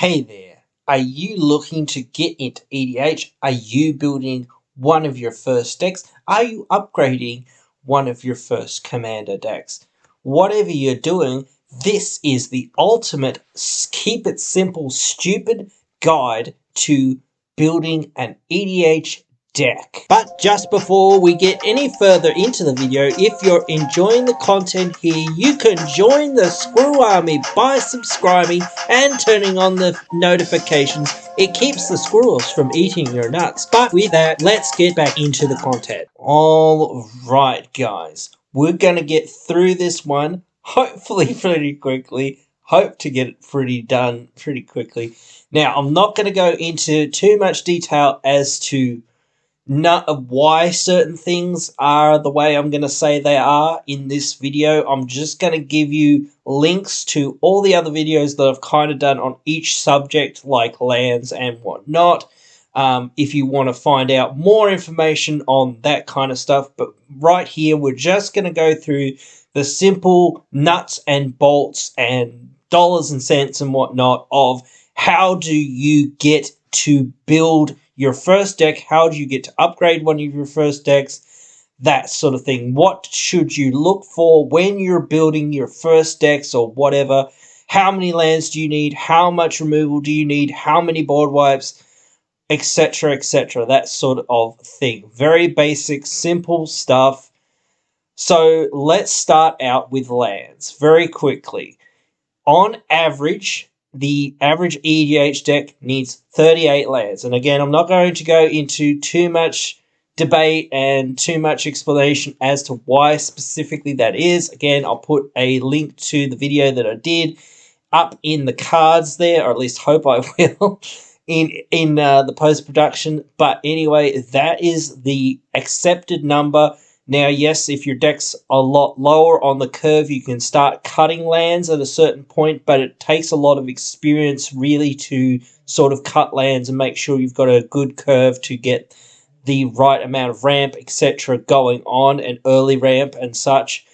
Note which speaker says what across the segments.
Speaker 1: Hey there, are you looking to get into EDH? Are you building one of your first decks? Are you upgrading one of your first commander decks? Whatever you're doing, this is the ultimate keep it simple, stupid guide to building an EDH deck. But just before we get any further into the video, if you're enjoying the content here, you can join the Squirrel Army by subscribing and turning on the notifications. It keeps the squirrels from eating your nuts. But with that, let's get back into the content. Alright guys, we're gonna get through this one, hopefully pretty quickly. Hope to get it done pretty quickly. Now, I'm not going to go into too much detail as to why certain things are the way I'm going to say they are in this video. I'm just going to give you links to all the other videos that I've kind of done on each subject, like lands and whatnot, if you want to find out more information on that kind of stuff. But right here, we're just going to go through the simple nuts and bolts and dollars and cents and whatnot of how do you get to build your first deck, how do you get to upgrade one of your first decks, that sort of thing. What should you look for when you're building your first decks or whatever? How many lands do you need? How much removal do you need? How many board wipes? Etc, etc. That sort of thing. Very basic, simple stuff. So let's start out with lands very quickly. On average, the average EDH deck needs 38 lands. And again, I'm not going to go into too much debate and too much explanation as to why specifically that is. Again, I'll put a link to the video that I did up in the cards there, or at least hope I will, in the post-production. But anyway, that is the accepted number. Now, yes, if your deck's a lot lower on the curve, you can start cutting lands at a certain point, but it takes a lot of experience really to sort of cut lands and make sure you've got a good curve to get the right amount of ramp, etc. going on, and early ramp and such,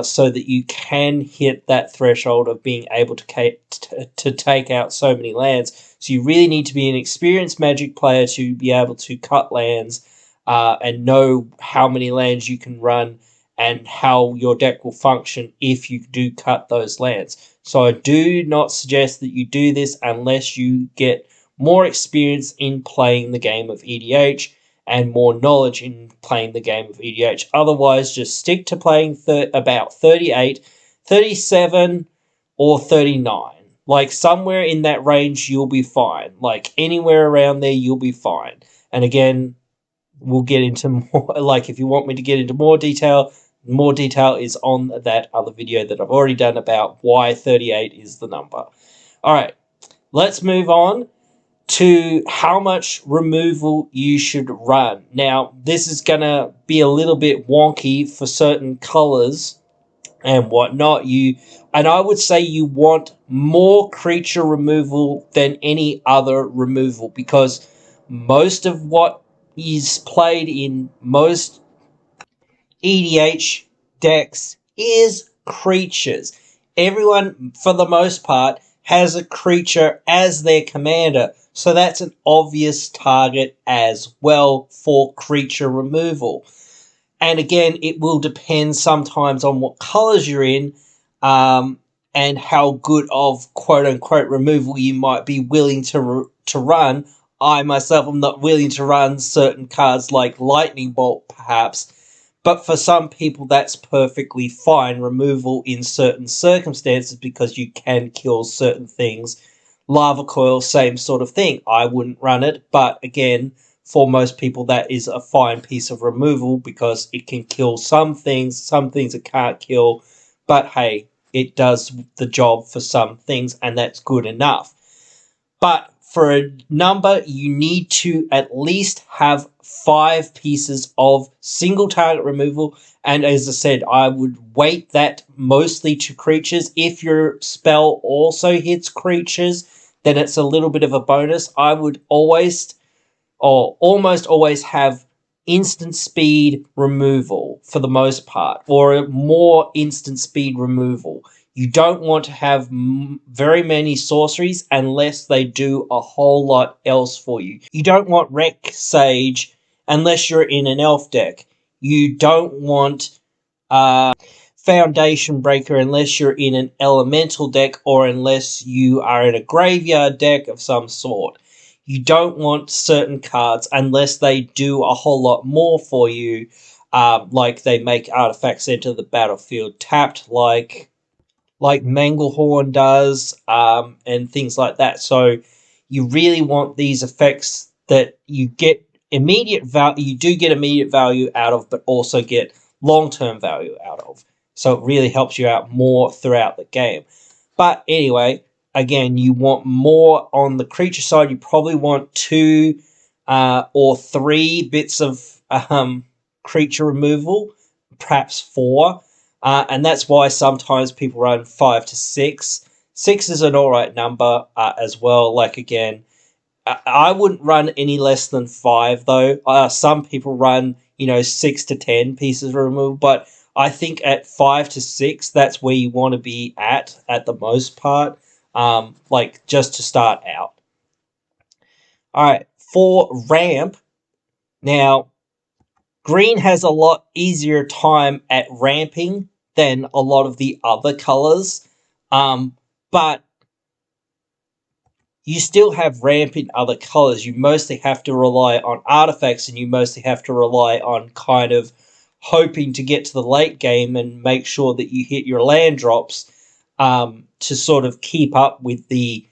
Speaker 1: so that you can hit that threshold of being able to take out so many lands. So you really need to be an experienced Magic player to be able to cut lands, and know how many lands you can run and how your deck will function if you do cut those lands. So I do not suggest that you do this unless you get more experience in playing the game of EDH and more knowledge in playing the game of EDH. Otherwise, just stick to playing about 38, 37, or 39. Like, somewhere in that range, you'll be fine. Like, anywhere around there, you'll be fine. And again, we'll get into more, like, if you want me to get into more detail is on that other video that I've already done about why 38 is the number. Alright, let's move on to how much removal you should run. Now, this is going to be a little bit wonky for certain colors and whatnot. And I would say you want more creature removal than any other removal, because most of what is played in most EDH decks is creatures. Everyone, for the most part, has a creature as their commander, so that's an obvious target as well for creature removal. And again, it will depend sometimes on what colors you're in, and how good of quote-unquote removal you might be willing to run. I myself am not willing to run certain cards like Lightning Bolt, perhaps, but for some people that's perfectly fine removal in certain circumstances, because you can kill certain things. Lava Coil, same sort of thing. I wouldn't run it, but again, for most people that is a fine piece of removal because it can kill some things it can't kill, but hey, it does the job for some things, and that's good enough. But for a number, you need to at least have 5 pieces of single target removal. And as I said, I would weight that mostly to creatures. If your spell also hits creatures, then it's a little bit of a bonus. I would always, or almost always, have instant speed removal for the most part, or more instant speed removal. You don't want to have very many sorceries unless they do a whole lot else for you. You don't want Wreck Sage unless you're in an elf deck. You don't want Foundation Breaker unless you're in an elemental deck or unless you are in a graveyard deck of some sort. You don't want certain cards unless they do a whole lot more for you, like they make artifacts enter the battlefield tapped, like Manglehorn does, and things like that. So you really want these effects that you get immediate value. You do get immediate value out of, but also get long-term value out of. So it really helps you out more throughout the game. But anyway, again, you want more on the creature side. You probably want 2 or 3 bits of creature removal, perhaps 4. And that's why sometimes people run 5 to 6. 6 is an alright number as well. Like, again, I wouldn't run any less than 5, though. Some people run, 6 to 10 pieces of removal, but I think at 5 to 6, that's where you want to be at the most part, like just to start out. Alright, for ramp, now, green has a lot easier time at ramping than a lot of the other colors, but you still have ramp in other colors. You mostly have to rely on artifacts, and you mostly have to rely on kind of hoping to get to the late game and make sure that you hit your land drops to sort of keep up with the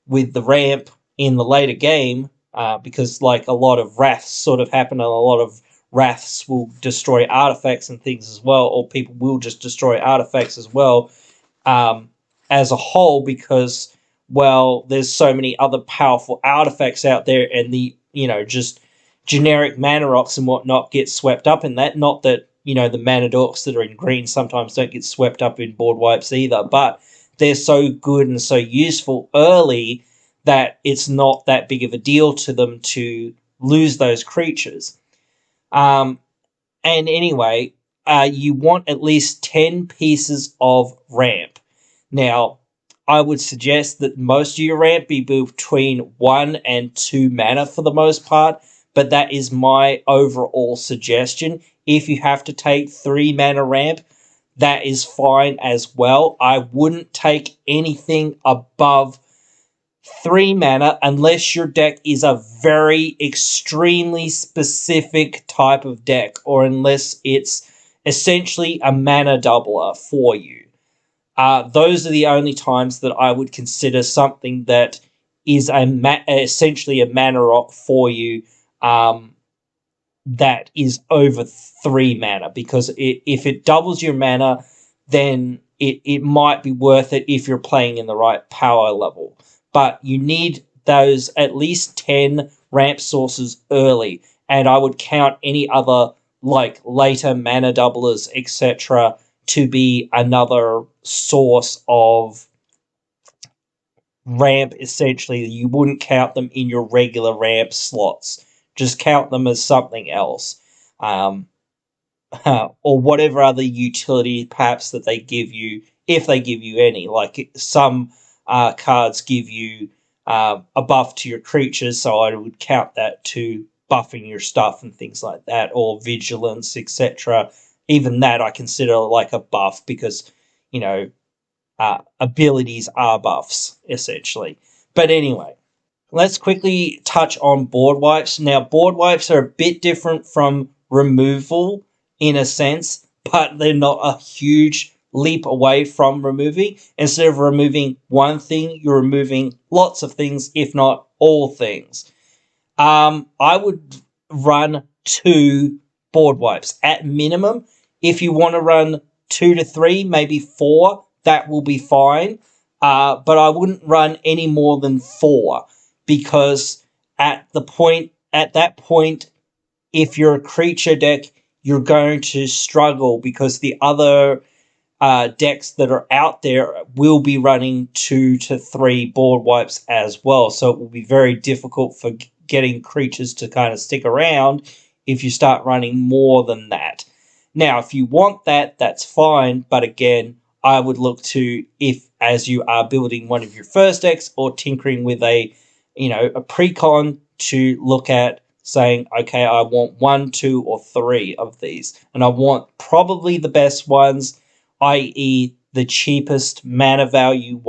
Speaker 1: ramp in the later game, because like a lot of wraths sort of happen, and a lot of wraths will destroy artifacts and things as well, or people will just destroy artifacts as well, as a whole, because, well, there's so many other powerful artifacts out there, and the, just generic mana rocks and whatnot get swept up in that. Not that, the mana dorks that are in green sometimes don't get swept up in board wipes either, but they're so good and so useful early that it's not that big of a deal to them to lose those creatures. And anyway, you want at least 10 pieces of ramp. Now, I would suggest that most of your ramp be between 1 and 2 mana for the most part, but that is my overall suggestion. If you have to take 3 mana ramp, that is fine as well. I wouldn't take anything above 3 mana unless your deck is a very extremely specific type of deck, or unless it's essentially a mana doubler for you. Those are the only times that I would consider something that is essentially a mana rock for you, that is over 3 mana, because if it doubles your mana, then it might be worth it if you're playing in the right power level. But you need those at least 10 ramp sources early, and I would count any other, like, later mana doublers, etc., to be another source of ramp, essentially. You wouldn't count them in your regular ramp slots. Just count them as something else. Or whatever other utility perhaps that they give you, if they give you any. Like, some cards give you a buff to your creatures, so I would count that to buffing your stuff and things like that, or vigilance, etc. Even that I consider like a buff, because, abilities are buffs, essentially. But anyway, let's quickly touch on board wipes. Now, board wipes are a bit different from removal in a sense, but they're not a huge leap away from removing. Instead of removing one thing, you're removing lots of things, if not all things. I would run 2 board wipes at minimum. If you want to run 2 to 3, maybe 4, that will be fine. But I wouldn't run any more than 4, because at that point, if you're a creature deck, you're going to struggle, because the other decks that are out there will be running 2 to 3 board wipes as well. So it will be very difficult for getting creatures to kind of stick around if you start running more than that. Now, if you want that, that's fine. But again, I would look to, if as you are building one of your first decks or tinkering with a precon, to look at saying, okay, I want 1, 2, or 3 of these, and I want probably the best ones, i.e., the cheapest mana value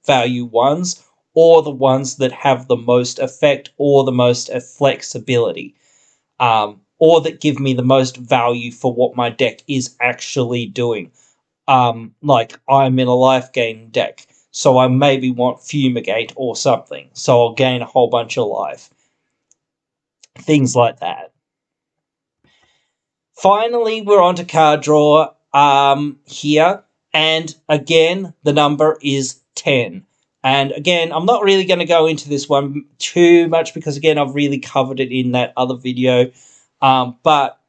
Speaker 1: value ones, or the ones that have the most effect or the most flexibility, or that give me the most value for what my deck is actually doing. Like, I'm in a life gain deck, so I maybe want Fumigate or something, so I'll gain a whole bunch of life. Things like that. Finally, we're on to card draw here, and again, the number is 10. And again, I'm not really going to go into this one too much because, again, I've really covered it in that other video. But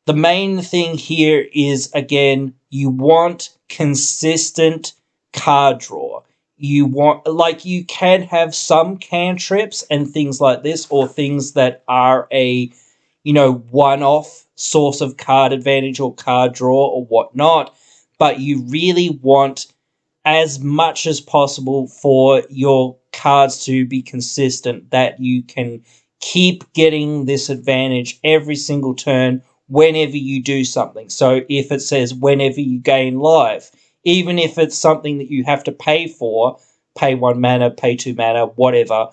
Speaker 1: the main thing here is, again, you want consistent card draw. You want, like, you can have some cantrips and things like this, or things that are a, one-off source of card advantage or card draw or whatnot, but you really want as much as possible for your cards to be consistent, that you can keep getting this advantage every single turn whenever you do something. So if it says whenever you gain life, even if it's something that you have to pay for, pay 1 mana, pay 2 mana, whatever,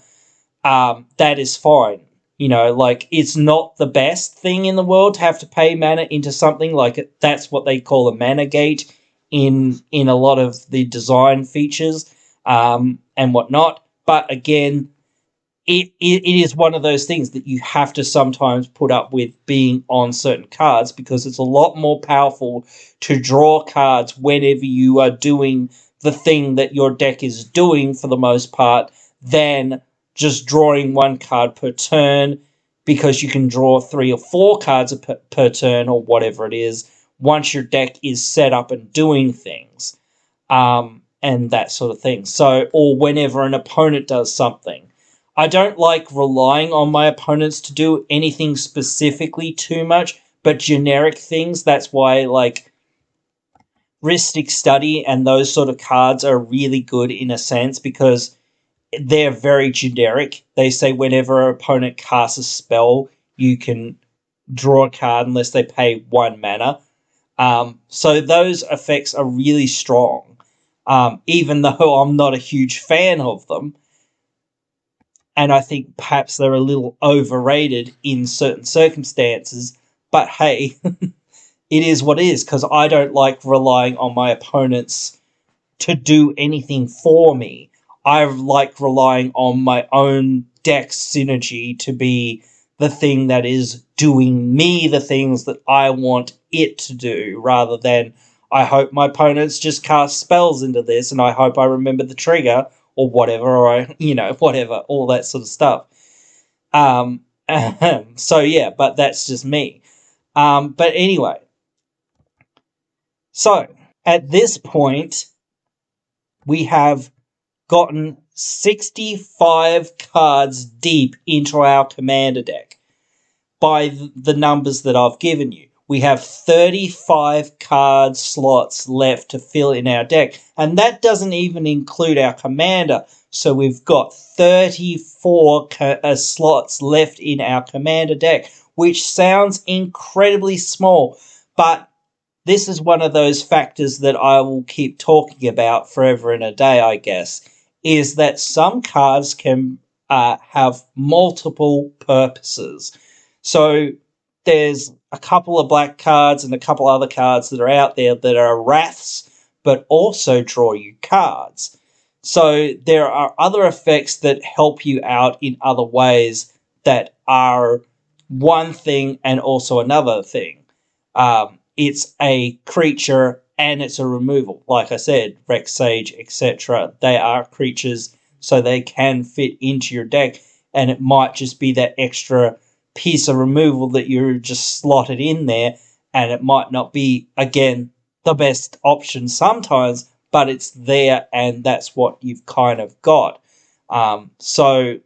Speaker 1: that is fine. Like, it's not the best thing in the world to have to pay mana into something. Like, that's what they call a mana gate in a lot of the design features and whatnot. But again, it is one of those things that you have to sometimes put up with being on certain cards, because it's a lot more powerful to draw cards whenever you are doing the thing that your deck is doing for the most part, than just drawing 1 card per turn, because you can draw 3 or 4 cards per turn or whatever it is once your deck is set up and doing things, and that sort of thing. So, or whenever an opponent does something. I don't like relying on my opponents to do anything specifically too much, but generic things. That's why, like, Rhystic Study and those sort of cards are really good in a sense, because they're very generic. They say whenever an opponent casts a spell, you can draw a card unless they pay 1 mana. So those effects are really strong, even though I'm not a huge fan of them. And I think perhaps they're a little overrated in certain circumstances. But hey, it is what it is, because I don't like relying on my opponents to do anything for me. I like relying on my own deck synergy to be the thing that is doing me the things that I want it to do, rather than I hope my opponents just cast spells into this and I hope I remember the trigger or whatever, or whatever, all that sort of stuff. So yeah, but that's just me. But anyway, so at this point, we have gotten 65 cards deep into our commander deck by the numbers that I've given you. We have 35 card slots left to fill in our deck, and that doesn't even include our commander. So we've got 34 slots left in our commander deck, which sounds incredibly small, but this is one of those factors that I will keep talking about forever and a day, I guess, is that some cards can have multiple purposes. So there's a couple of black cards and a couple other cards that are out there that are wraths, but also draw you cards. So there are other effects that help you out in other ways that are one thing and also another thing. It's a creature and it's a removal. Like I said, Rex Sage, etc. They are creatures, so they can fit into your deck, and it might just be that extra piece of removal that you're just slotted in there, and it might not be, again, the best option sometimes, but it's there, and that's what you've kind of got. So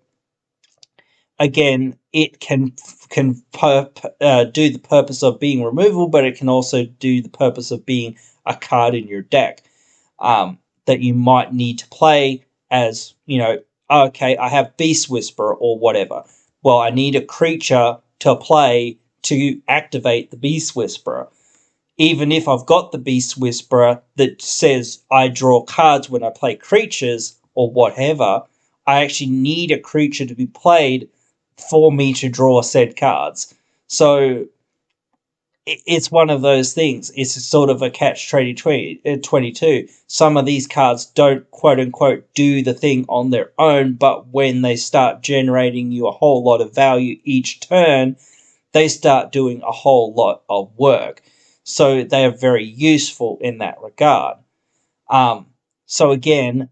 Speaker 1: again, it can do the purpose of being removal, but it can also do the purpose of being a card in your deck that you might need to play as, okay, I have Beast Whisperer or whatever. Well, I need a creature to play to activate the Beast Whisperer. Even if I've got the Beast Whisperer that says I draw cards when I play creatures or whatever, I actually need a creature to be played for me to draw said cards. So it's one of those things. It's sort of a catch-22. Some of these cards don't, quote-unquote, do the thing on their own, but when they start generating you a whole lot of value each turn, they start doing a whole lot of work. So they are very useful in that regard. So again,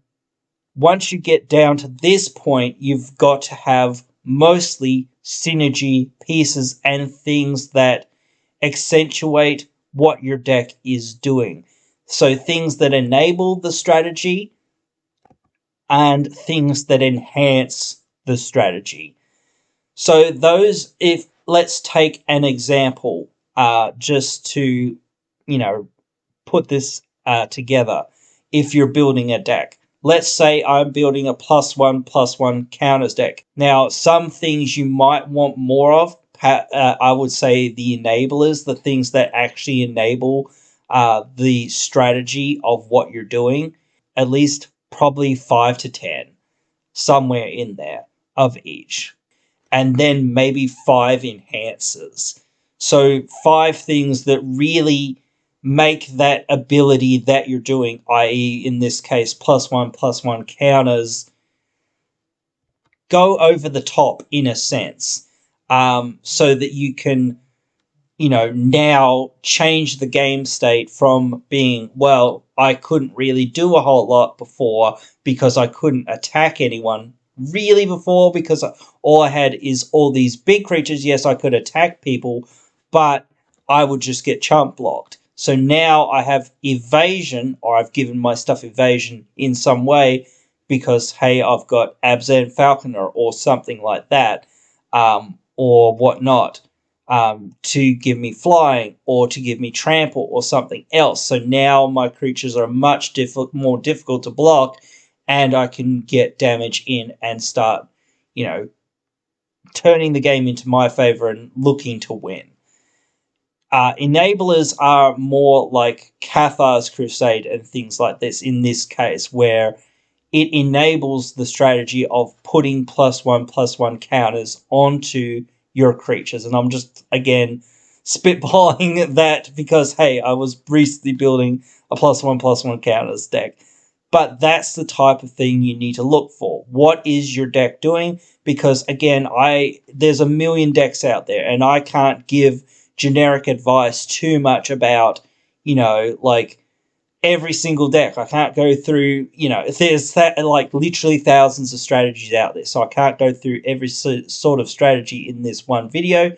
Speaker 1: once you get down to this point, you've got to have mostly synergy pieces and things that accentuate what your deck is doing. So things that enable the strategy and things that enhance the strategy. So those, if let's take an example, just to, put this together. If you're building a deck, let's say I'm building a +1/+1 counters deck. Now, some things you might want more of. I would say the enablers, the things that actually enable the strategy of what you're doing, at least probably 5 to 10, somewhere in there of each. And then maybe 5 enhancers. So 5 things that really make that ability that you're doing, i.e. in this case +1/+1 counters, go over the top in a sense, so that you can, now change the game state from being, well, I couldn't really do a whole lot before because I couldn't attack anyone really before because all I had is all these big creatures. Yes, I could attack people, but I would just get chump blocked. So now I have evasion, or I've given my stuff evasion in some way because, hey, I've got Abzan Falconer or something like that, or whatnot, to give me flying or to give me trample or something else. So now my creatures are much more difficult to block, and I can get damage in and start, turning the game into my favor and looking to win. Enablers are more like Cathar's Crusade and things like this in this case, where it enables the strategy of putting +1/+1 counters onto your creatures. And I'm just, again, spitballing that because, hey, I was recently building a +1/+1 counters deck. But that's the type of thing you need to look for. What is your deck doing? Because, again, there's a million decks out there, and I can't give generic advice too much about, like every single deck. I can't go through, there's literally thousands of strategies out there, so I can't go through every sort of strategy in this one video.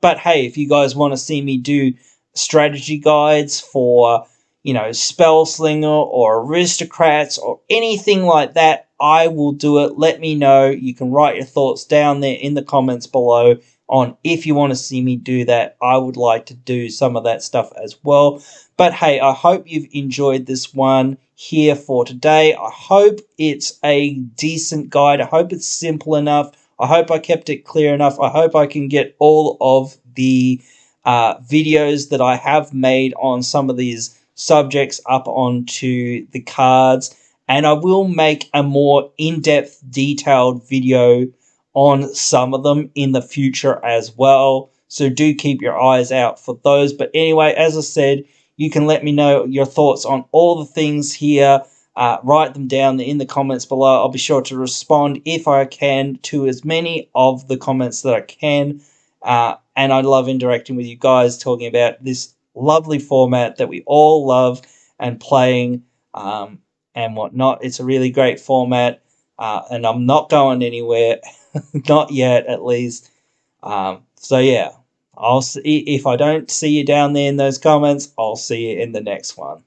Speaker 1: But hey, if you guys want to see me do strategy guides for, Spellslinger or Aristocrats or anything like that, I will do it. Let me know. You can write your thoughts down there in the comments below on if you want to see me do that. I would like to do some of that stuff as well. But hey, I hope you've enjoyed this one here for today. I hope it's a decent guide. I hope it's simple enough. I hope I kept it clear enough. I hope I can get all of the videos that I have made on some of these subjects up onto the cards. And I will make a more in-depth, detailed video on some of them in the future as well. So do keep your eyes out for those. But anyway, as I said, you can let me know your thoughts on all the things here. Write them down in the comments below. I'll be sure to respond if I can to as many of the comments that I can. And I love interacting with you guys, talking about this lovely format that we all love and playing and whatnot. It's a really great format, and I'm not going anywhere. Not yet, at least. So yeah, I'll see if I don't see you down there in those comments. I'll see you in the next one.